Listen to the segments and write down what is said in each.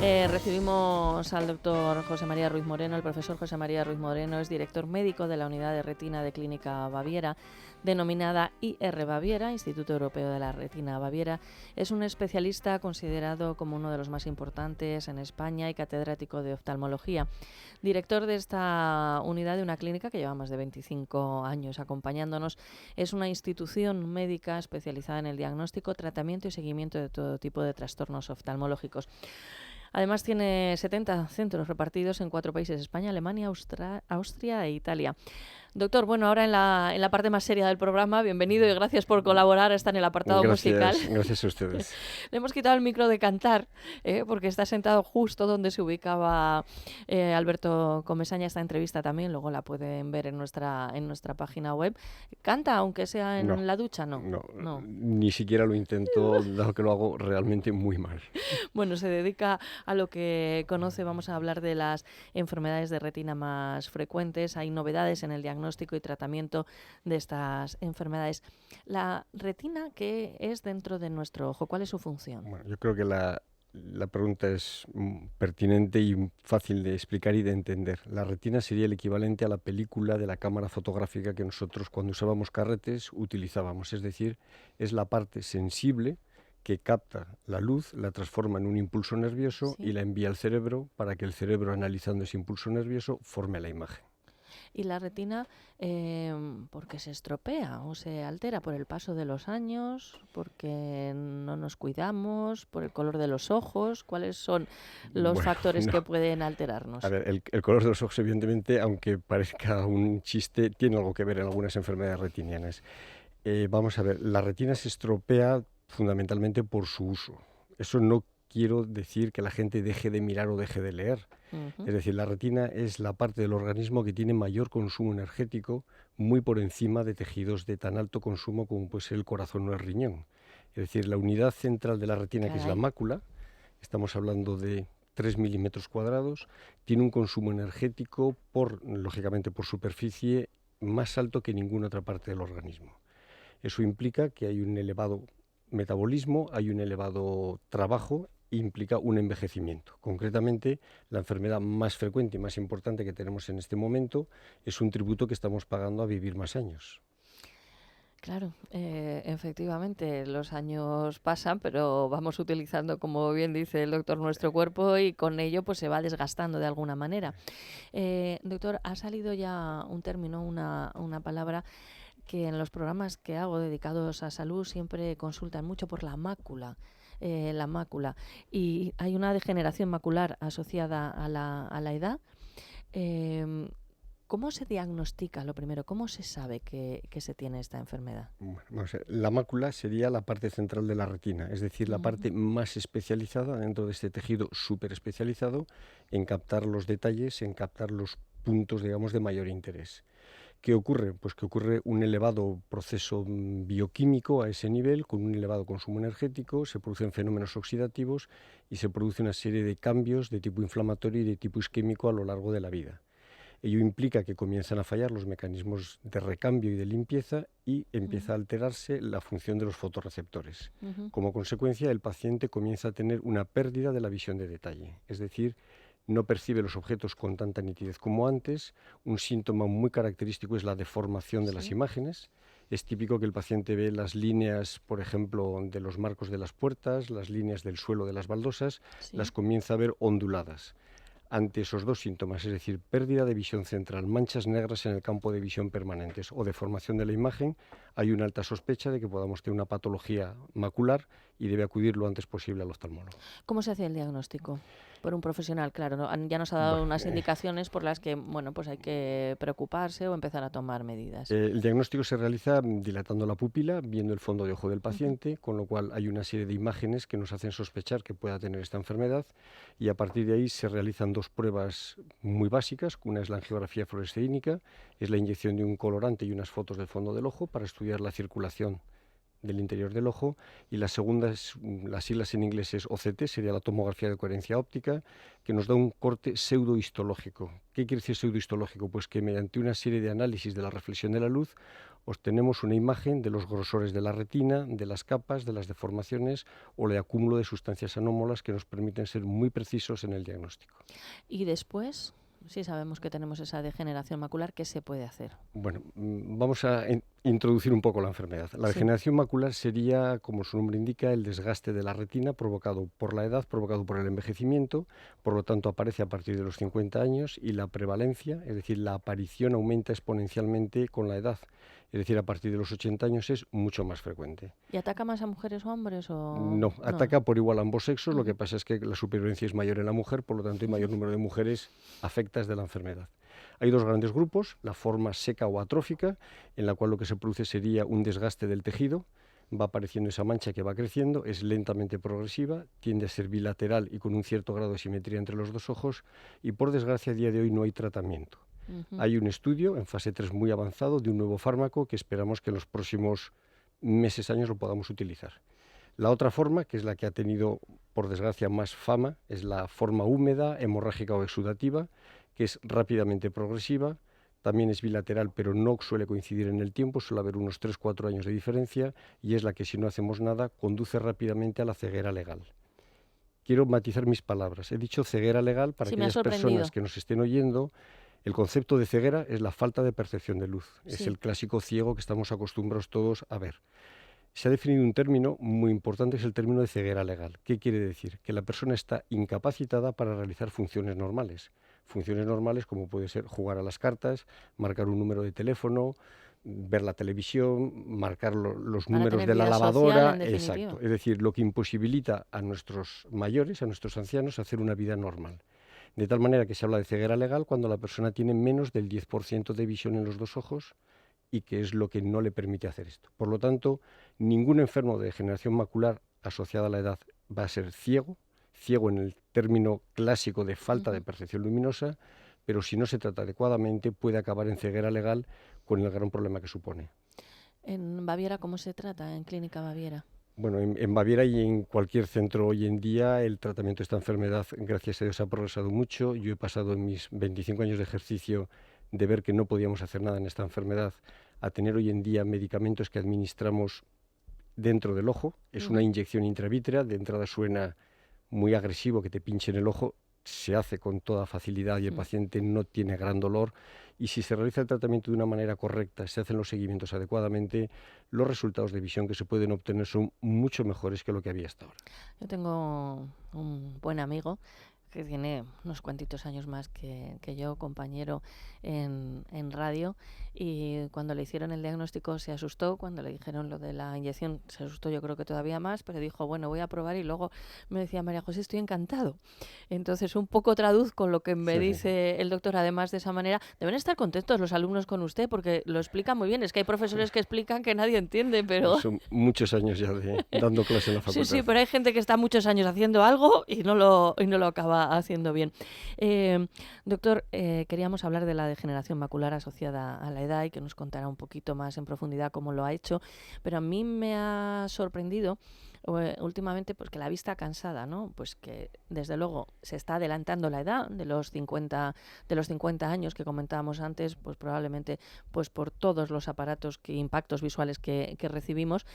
Recibimos al doctor José María Ruiz Moreno. El profesor José María Ruiz Moreno es director médico de la Unidad de Retina de Clínica Baviera, denominada IR Baviera, Instituto Europeo de la Retina Baviera. Es un especialista considerado como uno de los más importantes en España y catedrático de oftalmología. Director de esta unidad de una clínica que lleva más de 25 años acompañándonos. Es una institución médica especializada en el diagnóstico, tratamiento y seguimiento de todo tipo de trastornos oftalmológicos. Además tiene 70 centros repartidos en 4 países: España, Alemania, Austria e Italia. Doctor, bueno, ahora en la parte más seria del programa, bienvenido y gracias por colaborar. Está en el apartado musical. Gracias a ustedes. Le hemos quitado el micro de cantar, porque está sentado justo donde se ubicaba Alberto Comesaña. Esta entrevista también, luego la pueden ver en nuestra página web. ¿Canta, aunque sea en la ducha? No, ni siquiera lo intento, dado que lo hago realmente muy mal. Bueno, se dedica a lo que conoce. Vamos a hablar de las enfermedades de retina más frecuentes. Hay novedades en el diagnóstico y tratamiento de estas enfermedades. La retina, ¿qué es dentro de nuestro ojo? ¿Cuál es su función? Bueno, yo creo que la pregunta es pertinente y fácil de explicar y de entender. La retina sería el equivalente a la película de la cámara fotográfica que nosotros, cuando usábamos carretes, utilizábamos. Es decir, es la parte sensible que capta la luz, la transforma en un impulso nervioso y la envía al cerebro para que el cerebro, analizando ese impulso nervioso, forme la imagen. Y la retina, porque se estropea o se altera por el paso de los años, porque no nos cuidamos, por el color de los ojos. ¿Cuáles son los factores que pueden alterarnos? A ver, el color de los ojos, evidentemente, aunque parezca un chiste, tiene algo que ver en algunas enfermedades retinianas. Vamos a ver, la retina se estropea fundamentalmente por su uso. Eso no quiero decir que la gente deje de mirar o deje de leer. Es decir, la retina es la parte del organismo que tiene mayor consumo energético, muy por encima de tejidos de tan alto consumo como puede ser el corazón o el riñón. Es decir, la unidad central de la retina, que es la mácula, estamos hablando de 3 milímetros cuadrados, tiene un consumo energético, lógicamente por superficie, más alto que ninguna otra parte del organismo. Eso implica que hay un elevado metabolismo, hay un elevado trabajo, implica un envejecimiento. Concretamente, la enfermedad más frecuente y más importante que tenemos en este momento es un tributo que estamos pagando a vivir más años. Claro, efectivamente, los años pasan, pero vamos utilizando, como bien dice el doctor, nuestro cuerpo y con ello pues se va desgastando de alguna manera. Doctor, ha salido ya un término, una palabra que en los programas que hago dedicados a salud siempre consultan mucho por la mácula. La mácula. Y hay una degeneración macular asociada a la edad. ¿Cómo se diagnostica lo primero? ¿Cómo se sabe que se tiene esta enfermedad? Bueno, vamos a ver, la mácula sería la parte central de la retina, es decir, la parte más especializada dentro de este tejido súper especializado en captar los detalles, en captar los puntos, digamos, de mayor interés. ¿Qué ocurre? Pues que ocurre un elevado proceso bioquímico a ese nivel, con un elevado consumo energético, se producen fenómenos oxidativos y se produce una serie de cambios de tipo inflamatorio y de tipo isquémico a lo largo de la vida. Ello implica que comienzan a fallar los mecanismos de recambio y de limpieza y empieza a alterarse la función de los fotorreceptores. Como consecuencia, el paciente comienza a tener una pérdida de la visión de detalle, es decir, no percibe los objetos con tanta nitidez como antes. Un síntoma muy característico es la deformación de las imágenes. Es típico que el paciente ve las líneas, por ejemplo, de los marcos de las puertas, las líneas del suelo de las baldosas, las comienza a ver onduladas. Ante esos dos síntomas, es decir, pérdida de visión central, manchas negras en el campo de visión permanentes o deformación de la imagen, hay una alta sospecha de que podamos tener una patología macular y debe acudir lo antes posible al oftalmólogo. ¿Cómo se hace el diagnóstico? Por un profesional, claro, ¿no? Ya nos ha dado unas indicaciones por las que, bueno, pues hay que preocuparse o empezar a tomar medidas. El diagnóstico se realiza dilatando la pupila, viendo el fondo de ojo del paciente, con lo cual hay una serie de imágenes que nos hacen sospechar que pueda tener esta enfermedad y a partir de ahí se realizan dos pruebas muy básicas. Una es la angiografía fluoresceínica, es la inyección de un colorante y unas fotos del fondo del ojo para estudiar la circulación del interior del ojo, y la segunda, las siglas en inglés es OCT, sería la tomografía de coherencia óptica, que nos da un corte pseudohistológico. ¿Qué quiere decir pseudohistológico? Pues que mediante una serie de análisis de la reflexión de la luz obtenemos una imagen de los grosores de la retina, de las capas, de las deformaciones o el acúmulo de sustancias anómalas que nos permiten ser muy precisos en el diagnóstico. Y después, si sabemos que tenemos esa degeneración macular, ¿qué se puede hacer? Bueno, vamos a introducir un poco la enfermedad. La degeneración macular sería, como su nombre indica, el desgaste de la retina provocado por la edad, provocado por el envejecimiento, por lo tanto aparece a partir de los 50 años y la prevalencia, es decir, la aparición aumenta exponencialmente con la edad. Es decir, a partir de los 80 años es mucho más frecuente. ¿Y ataca más a mujeres o hombres? No, ataca por igual a ambos sexos, lo que pasa es que la supervivencia es mayor en la mujer, por lo tanto hay mayor número de mujeres afectadas de la enfermedad. Hay dos grandes grupos, la forma seca o atrófica, en la cual lo que se produce sería un desgaste del tejido, va apareciendo esa mancha que va creciendo, es lentamente progresiva, tiende a ser bilateral y con un cierto grado de simetría entre los dos ojos, y por desgracia a día de hoy no hay tratamiento. Hay un estudio en fase 3 muy avanzado de un nuevo fármaco que esperamos que en los próximos meses, años lo podamos utilizar. La otra forma, que es la que ha tenido, por desgracia, más fama, es la forma húmeda, hemorrágica o exudativa, que es rápidamente progresiva, también es bilateral, pero no suele coincidir en el tiempo, suele haber unos 3-4 años de diferencia, y es la que, si no hacemos nada, conduce rápidamente a la ceguera legal. Quiero matizar mis palabras. He dicho ceguera legal para aquellas personas que nos estén oyendo. El concepto de ceguera es la falta de percepción de luz. Sí. Es el clásico ciego que estamos acostumbrados todos a ver. Se ha definido un término muy importante, es el término de ceguera legal. ¿Qué quiere decir? Que la persona está incapacitada para realizar funciones normales. Funciones normales como puede ser jugar a las cartas, marcar un número de teléfono, ver la televisión, marcar los números de la lavadora. Exacto. Es decir, lo que imposibilita a nuestros mayores, a nuestros ancianos, hacer una vida normal. De tal manera que se habla de ceguera legal cuando la persona tiene menos del 10% de visión en los dos ojos, y que es lo que no le permite hacer esto. Por lo tanto, ningún enfermo de degeneración macular asociada a la edad va a ser ciego, ciego en el término clásico de falta de percepción luminosa, pero si no se trata adecuadamente puede acabar en ceguera legal con el gran problema que supone. ¿En Baviera cómo se trata, en Clínica Baviera? Bueno, en Baviera y en cualquier centro hoy en día el tratamiento de esta enfermedad, gracias a Dios, ha progresado mucho. Yo he pasado en mis 25 años de ejercicio de ver que no podíamos hacer nada en esta enfermedad a tener hoy en día medicamentos que administramos dentro del ojo. Es una inyección intravítrea, de entrada suena muy agresivo que te pinchen el ojo, se hace con toda facilidad y el paciente no tiene gran dolor, y si se realiza el tratamiento de una manera correcta, se hacen los seguimientos adecuadamente, los resultados de visión que se pueden obtener son mucho mejores que lo que había hasta ahora. Yo tengo un buen amigo que tiene unos cuantitos años más que yo, compañero en radio, y cuando le hicieron el diagnóstico se asustó, cuando le dijeron lo de la inyección se asustó, yo creo que todavía más, pero dijo, bueno, voy a probar, y luego me decía, María José, estoy encantado. Entonces un poco traduzco lo que me dice el doctor. Además, de esa manera deben estar contentos los alumnos con usted porque lo explica muy bien. Es que hay profesores que explican que nadie entiende, pero... Son muchos años ya dando clase en la facultad. Sí, pero hay gente que está muchos años haciendo algo y no lo acaba haciendo bien. Doctor, queríamos hablar de la degeneración macular asociada a la edad y que nos contara un poquito más en profundidad cómo lo ha hecho, pero a mí me ha sorprendido últimamente pues que la vista cansada, ¿no? Pues que desde luego se está adelantando la edad de los 50 años que comentábamos antes, pues probablemente pues por todos los aparatos impactos visuales que recibimos,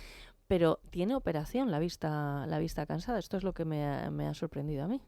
pero tiene operación la vista cansada. Esto es lo que me ha sorprendido a mí.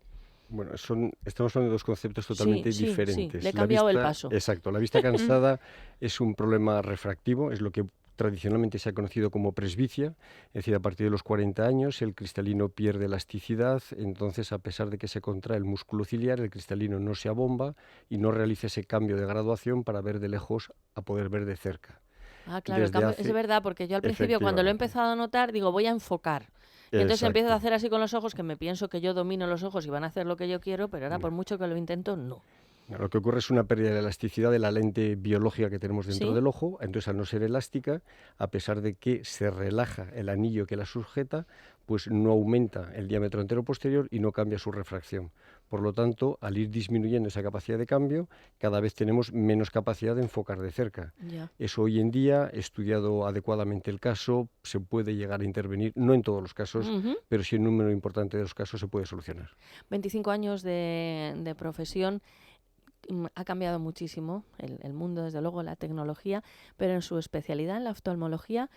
Bueno, estamos hablando de dos conceptos totalmente diferentes. Sí, le he cambiado el paso. Exacto, la vista cansada es un problema refractivo, es lo que tradicionalmente se ha conocido como presbicia, es decir, a partir de los 40 años el cristalino pierde elasticidad, entonces a pesar de que se contrae el músculo ciliar, el cristalino no se abomba y no realiza ese cambio de graduación para ver de lejos a poder ver de cerca. Ah, claro, es verdad, porque yo al principio cuando lo he empezado a notar digo, voy a enfocar. Y entonces empiezo a hacer así con los ojos, que me pienso que yo domino los ojos y van a hacer lo que yo quiero, pero ahora por mucho que lo intento, no. Lo que ocurre es una pérdida de elasticidad de la lente biológica que tenemos dentro del ojo, entonces al no ser elástica, a pesar de que se relaja el anillo que la sujeta, pues no aumenta el diámetro entero posterior y no cambia su refracción. Por lo tanto, al ir disminuyendo esa capacidad de cambio, cada vez tenemos menos capacidad de enfocar de cerca. Ya. Eso hoy en día, estudiado adecuadamente el caso, se puede llegar a intervenir, no en todos los casos, Ujú. pero sí en un número importante de los casos se puede solucionar. 25 años de profesión. Ha cambiado muchísimo el mundo, desde luego, la tecnología, pero en su especialidad, en la oftalmología,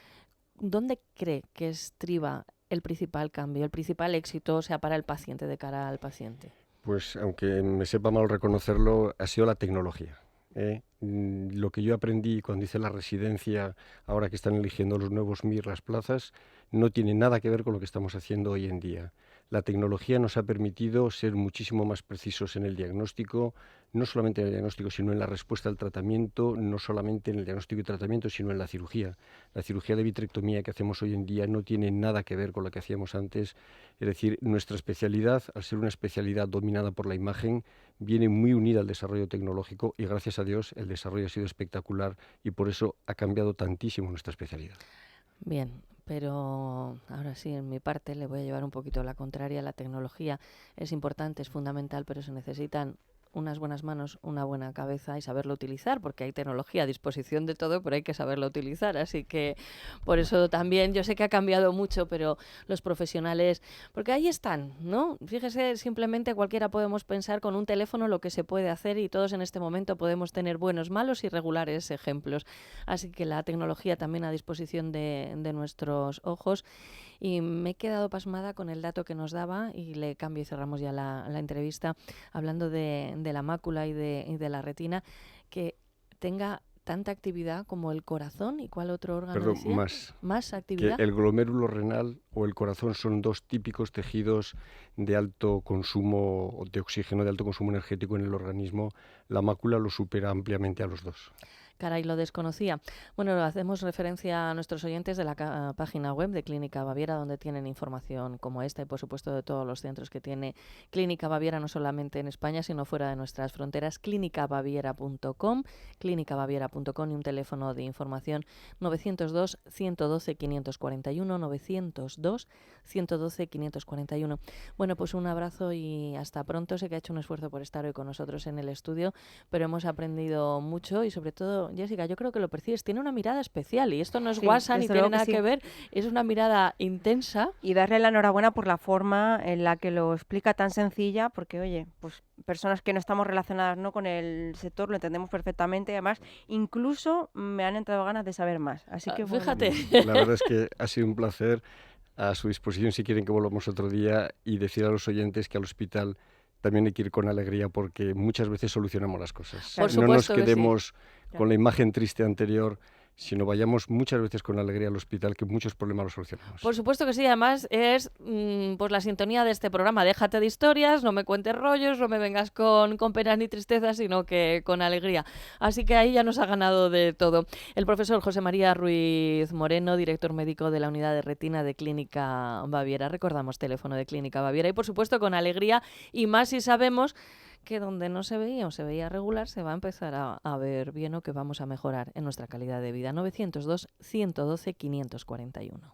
¿dónde cree que estriba el principal cambio, el principal éxito, o sea, para el paciente, de cara al paciente? Pues aunque me sepa mal reconocerlo, ha sido la tecnología. Lo que yo aprendí cuando hice la residencia, ahora que están eligiendo los nuevos MIR las plazas, no tiene nada que ver con lo que estamos haciendo hoy en día. La tecnología nos ha permitido ser muchísimo más precisos en el diagnóstico, no solamente en el diagnóstico, sino en la respuesta al tratamiento, no solamente en el diagnóstico y tratamiento, sino en la cirugía. La cirugía de vitrectomía que hacemos hoy en día no tiene nada que ver con lo que hacíamos antes. Es decir, nuestra especialidad, al ser una especialidad dominada por la imagen, viene muy unida al desarrollo tecnológico y gracias a Dios el desarrollo ha sido espectacular y por eso ha cambiado tantísimo nuestra especialidad. Bien, pero ahora sí, en mi parte le voy a llevar un poquito la contraria. La tecnología es importante, es fundamental, pero se necesitan unas buenas manos, una buena cabeza y saberlo utilizar, porque hay tecnología a disposición de todo, pero hay que saberlo utilizar. Así que por eso también, yo sé que ha cambiado mucho, pero los profesionales, porque ahí están, ¿no? Fíjese, simplemente cualquiera podemos pensar con un teléfono lo que se puede hacer y todos en este momento podemos tener buenos, malos y regulares ejemplos. Así que la tecnología también a disposición de nuestros ojos. Y me he quedado pasmada con el dato que nos daba y le cambio y cerramos ya la entrevista, hablando de la mácula y de la retina, que tenga tanta actividad como el corazón. ¿Y cuál otro órgano Perdón, decía? ¿Más que actividad? el glomérulo renal o el corazón son dos típicos tejidos de alto consumo de oxígeno, de alto consumo energético en el organismo. La mácula lo supera ampliamente a los dos. Caray, lo desconocía. Bueno, hacemos referencia a nuestros oyentes de la página web de Clínica Baviera, donde tienen información como esta y, por supuesto, de todos los centros que tiene Clínica Baviera, no solamente en España, sino fuera de nuestras fronteras. Clínicabaviera.com y un teléfono de información 902 112 541, 902 112 541. Bueno, pues un abrazo y hasta pronto. Sé que ha hecho un esfuerzo por estar hoy con nosotros en el estudio, pero hemos aprendido mucho y, sobre todo, Jessica, yo creo que lo percibes, tiene una mirada especial y esto no es WhatsApp ni tiene nada que ver, es una mirada intensa. Y darle la enhorabuena por la forma en la que lo explica, tan sencilla, porque oye, pues personas que no estamos relacionadas, ¿no?, con el sector lo entendemos perfectamente y además incluso me han entrado ganas de saber más. Así que fíjate. Bueno. La verdad es que ha sido un placer. A su disposición si quieren que volvamos otro día y decir a los oyentes que al hospital también hay que ir con alegría porque muchas veces solucionamos las cosas. Por No nos supuesto que quedemos sí. con la imagen triste anterior, sino vayamos muchas veces con alegría al hospital, que muchos problemas los solucionamos. Por supuesto que sí, además es pues la sintonía de este programa. Déjate de historias, no me cuentes rollos, no me vengas con penas ni tristezas, sino que con alegría. Así que ahí ya nos ha ganado de todo. El profesor José María Ruiz Moreno, director médico de la unidad de retina de Clínica Baviera. Recordamos, teléfono de Clínica Baviera. Y por supuesto con alegría, y más si sabemos que donde no se veía o se veía regular, se va a empezar a ver bien, o que vamos a mejorar en nuestra calidad de vida. 902 112 541.